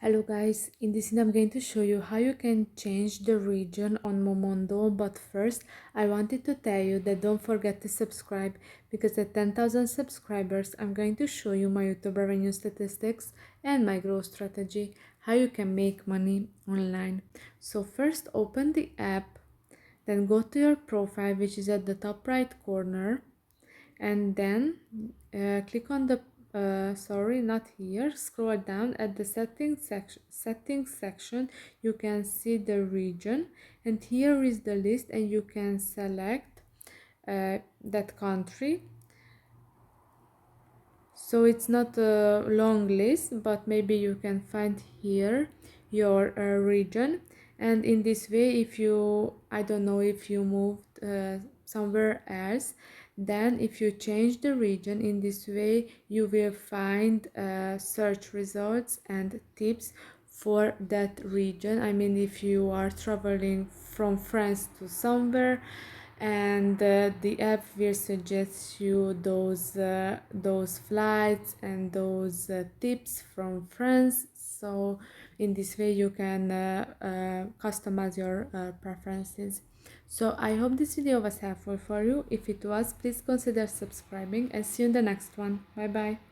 Hello guys, in this video I'm going to show you how you can change the region on Momondo, but first I wanted to tell you that don't forget to subscribe, because at 10,000 subscribers I'm going to show you my YouTube revenue statistics and my growth strategy, how you can make money online. So first open the app, then go to your profile, which is at the top right corner, and then click on the sorry, not here, scroll down at the settings section. You can see the region, and here is the list, and you can select that country. So it's not a long list, but maybe you can find here your region. And in this way, if you, I don't know, if you moved somewhere else, then if you change the region in this way, you will find search results and tips for that region. I mean, if you are traveling from France to somewhere, and the app will suggest you those flights and those tips from France. So in this way you can customize your preferences. So I hope this video was helpful for you. If it was, please consider subscribing, and see you in the next one. Bye bye.